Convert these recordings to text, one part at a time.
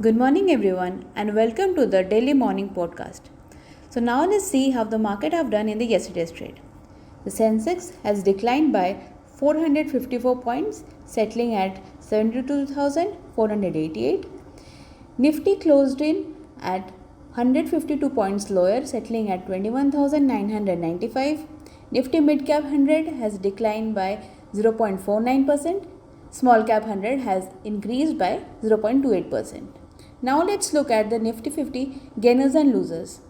Good morning everyone and welcome to the Daily Morning Podcast. So now let's see how the market have done in the yesterday's trade. The Sensex has declined by 454 points, settling at 72,488. Nifty closed in at 152 points lower, settling at 21,995. Nifty Mid Cap 100 has declined by 0.49%. Small Cap 100 has increased by 0.28%. Now let's look at the Nifty 50 gainers and losers.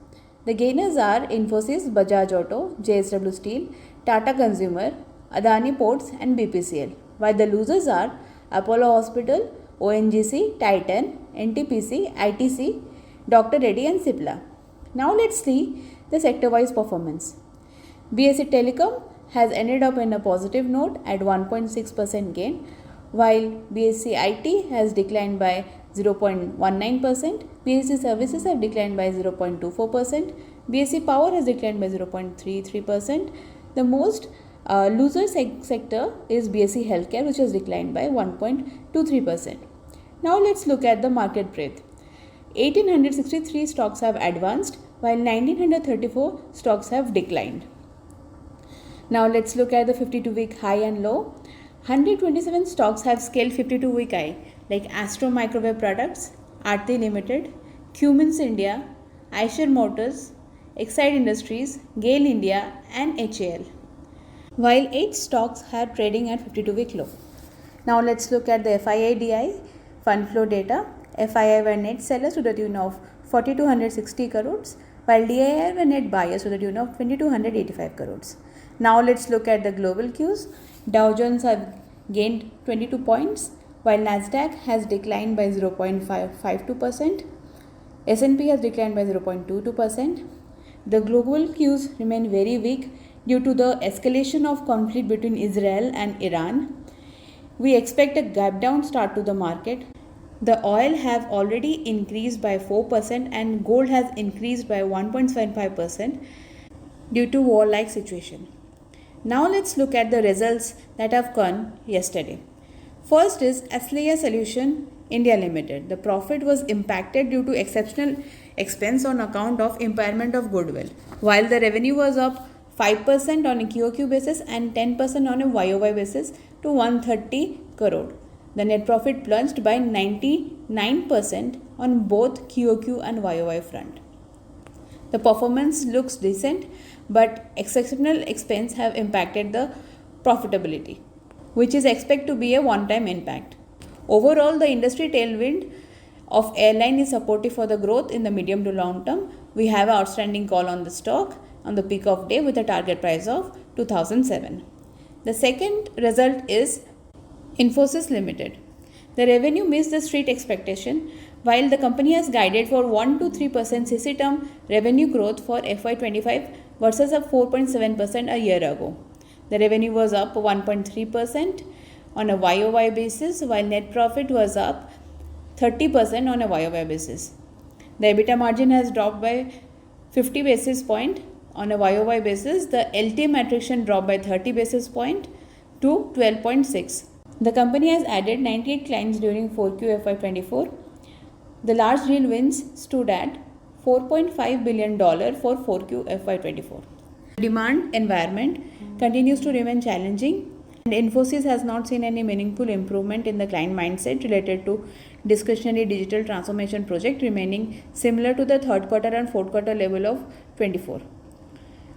The gainers are Infosys, Bajaj Auto, JSW Steel, Tata Consumer, Adani Ports and BPCL. While the losers are Apollo Hospital, ONGC, Titan, NTPC, ITC, Dr. Reddy and Cipla. Now let's see the sector-wise performance. BSE Telecom has ended up in a positive note at 1.6% gain, while BSE IT has declined by 0.19%, BSE Services have declined by 0.24%, BSE Power has declined by 0.33%. The most loser sector is BSE Healthcare, which has declined by 1.23%. Now let's look at the market breadth. 1863 stocks have advanced, while 1934 stocks have declined. Now let's look at the 52-week high and low. 127 stocks have scaled 52-week high, like Astro Microwave Products, Aarti Limited, Cummins India, Eicher Motors, Exide Industries, Gale India and HAL. While 8 stocks are trading at 52-week low. Now let's look at the FII-DI fund flow data. FII were net sellers to the tune of 4,260 crores, while DII were net buyers to the tune of 2,285 crores. Now let's look at the global cues. Dow Jones have gained 22 points, while Nasdaq has declined by 0.52%. S&P has declined by 0.22%. The global cues remain very weak due to the escalation of conflict between Israel and Iran. We expect a gap down start to the market. The oil have already increased by 4% and gold has increased by 1.75% due to war-like situation. Now let's look at the results that have come yesterday. First is Aslaya Solution India Limited. The profit was impacted due to exceptional expense on account of impairment of goodwill. While the revenue was up 5% on a QOQ basis and 10% on a YOY basis to 130 crore. The net profit plunged by 99% on both QOQ and YOY front. The performance looks decent, but exceptional expense have impacted the profitability, which is expected to be a one-time impact. Overall, the industry tailwind of airline is supportive for the growth in the medium to long term. We have an outstanding call on the stock on the peak of day with a target price of 2007. The second result is Infosys Limited. The revenue missed the street expectation, while the company has guided for 1 to 3% CC term revenue growth for FY25 versus a 4.7% a year ago. The revenue was up 1.3% on a YOY basis, while net profit was up 30% on a YOY basis. The EBITDA margin has dropped by 50 basis points on a YOY basis. The LTM attrition dropped by 30 basis points to 12.6. The company has added 98 clients during 4Q FY24. The large deal wins stood at $4.5 billion for 4Q FY24. Demand environment continues to remain challenging, and Infosys has not seen any meaningful improvement in the client mindset related to discretionary digital transformation project, remaining similar to the third quarter and fourth quarter level of 24.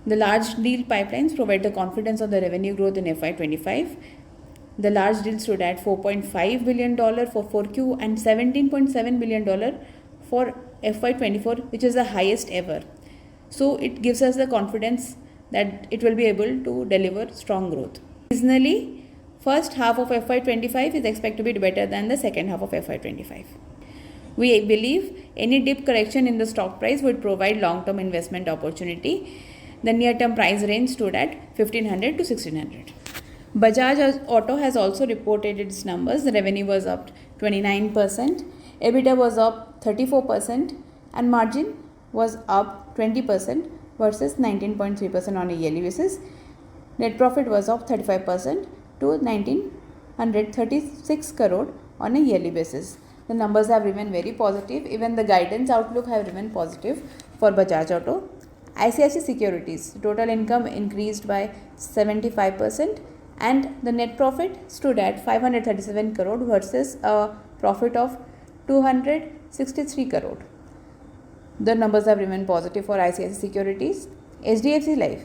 The large deal pipelines provide the confidence of the revenue growth in FY25. The large deal stood at $4.5 billion for 4Q and $17.7 billion for FY24, which is the highest ever. So it gives us the confidence that it will be able to deliver strong growth. Seasonally, first half of FY25 is expected to be better than the second half of FY25. We believe any dip correction in the stock price would provide long-term investment opportunity. The near-term price range stood at 1500 to 1600. Bajaj Auto has also reported its numbers. The revenue was up 29%, EBITDA was up 34%, and margin was up 20% versus 19.3% on a yearly basis. Net profit was up 35% to 1936 crore on a yearly basis. The numbers have remained very positive. Even the guidance outlook have remained positive for Bajaj Auto. ICICI Securities total income increased by 75% and the net profit stood at 537 crore versus a profit of 263 crore. The numbers have remained positive for ICICI Securities. HDFC Life.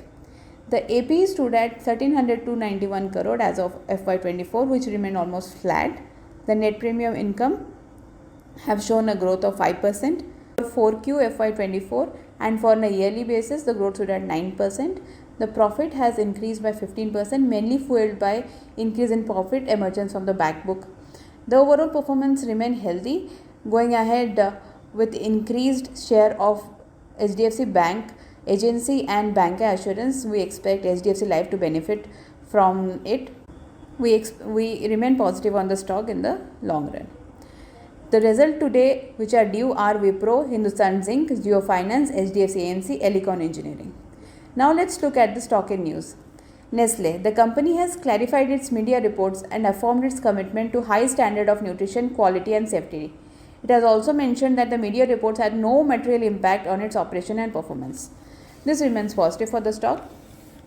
The AP stood at 1391 crore as of FY24, which remained almost flat. The net premium income have shown a growth of 5% for 4Q FY24, and for on a yearly basis the growth stood at 9%. The profit has increased by 15%, mainly fueled by increase in profit emergence from the back book. The overall performance remained healthy. Going ahead with increased share of HDFC Bank agency and bank assurance, we expect HDFC Life to benefit from it. We remain positive on the stock in the long run. The result today which are due are Wipro, Hindustan Zinc, Jio Finance, HDFC AMC, Elecon Engineering. Now let's look at the stock in news. Nestle, the company has clarified its media reports and affirmed its commitment to high standard of nutrition, quality and safety. It has also mentioned that the media reports had no material impact on its operation and performance. This remains positive for the stock.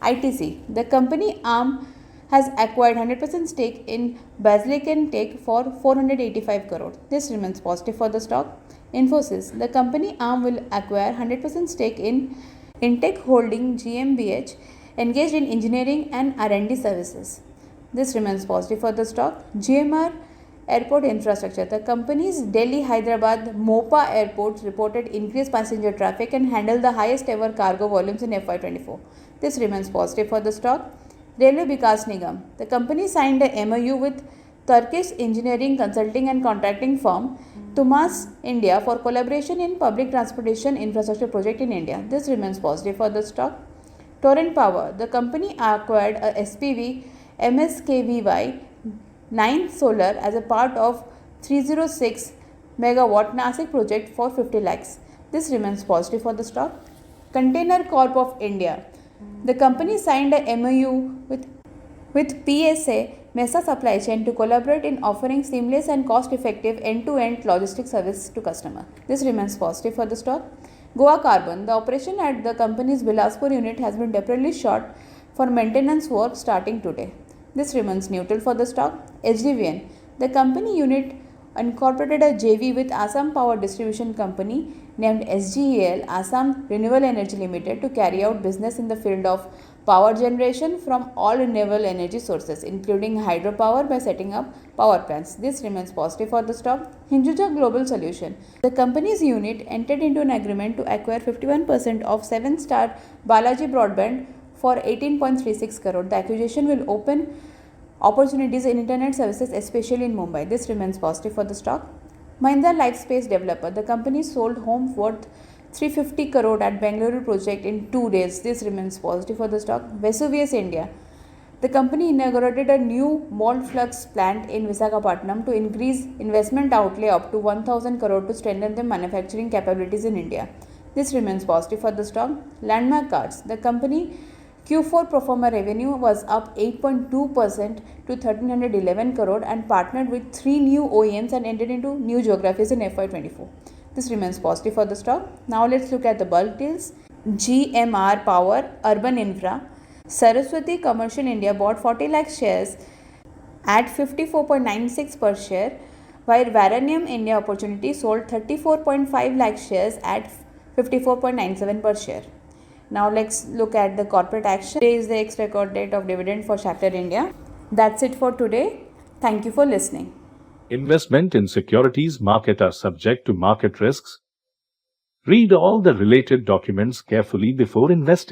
ITC, the company arm has acquired 100% stake in Basilic Tech for 485 crore. This remains positive for the stock. Infosys, the company arm will acquire 100% stake in Intech Holding GmbH, engaged in engineering and R&D services. This remains positive for the stock. GMR Airport Infrastructure, the company's Delhi Hyderabad Mopa airports reported increased passenger traffic and handled the highest ever cargo volumes in FY24. This remains positive for the stock. Railway Vikas Nigam, the company signed a MOU with Turkish engineering consulting and contracting firm Tumas India for collaboration in public transportation infrastructure project in India. This remains positive for the stock. Torrent Power, the company acquired a SPV MSKVY 9 Solar as a part of 306 megawatt Nasik project for 50 lakhs. This remains positive for the stock. Container Corp of India, the company signed a MOU with PSA Mesa Supply Chain to collaborate in offering seamless and cost-effective end-to-end logistics service to customer. This remains positive for the stock. Goa Carbon, the operation at the company's Bilaspur unit has been temporarily shut for maintenance work starting today. This remains neutral for the stock. HDVN, the company unit incorporated a JV with Assam Power Distribution Company named SGEL Assam Renewable Energy Limited to carry out business in the field of power generation from all renewable energy sources, including hydropower, by setting up power plants. This remains positive for the stock. Hinduja Global Solution, the company's unit entered into an agreement to acquire 51% of 7-star Balaji Broadband for 18.36 crore. The acquisition will open opportunities in internet services, especially in Mumbai. This remains positive for the stock. Mahindra Lifespace Developer, the company sold home worth 350 crore at Bengaluru project in 2 days. This remains positive for the stock. Vesuvius India, the company inaugurated a new mold flux plant in Visakhapatnam to increase investment outlay up to 1000 crore to strengthen the manufacturing capabilities in India. This remains positive for the stock. Landmark Cards, the company Q4 pro forma revenue was up 8.2% to 1311 crore and partnered with 3 new OEMs and entered into new geographies in FY24. This remains positive for the stock. Now let's look at the bulk deals. GMR Power, Urban Infra, Saraswati Commercial India bought 40 lakh shares at 54.96 per share, while Varanium India Opportunity sold 34.5 lakh shares at 54.97 per share. Now let's look at the corporate action. Today is the ex-record date of dividend for Schaeffler India. That's it for today. Thank you for listening. Investment in securities market are subject to market risks. Read all the related documents carefully before investing.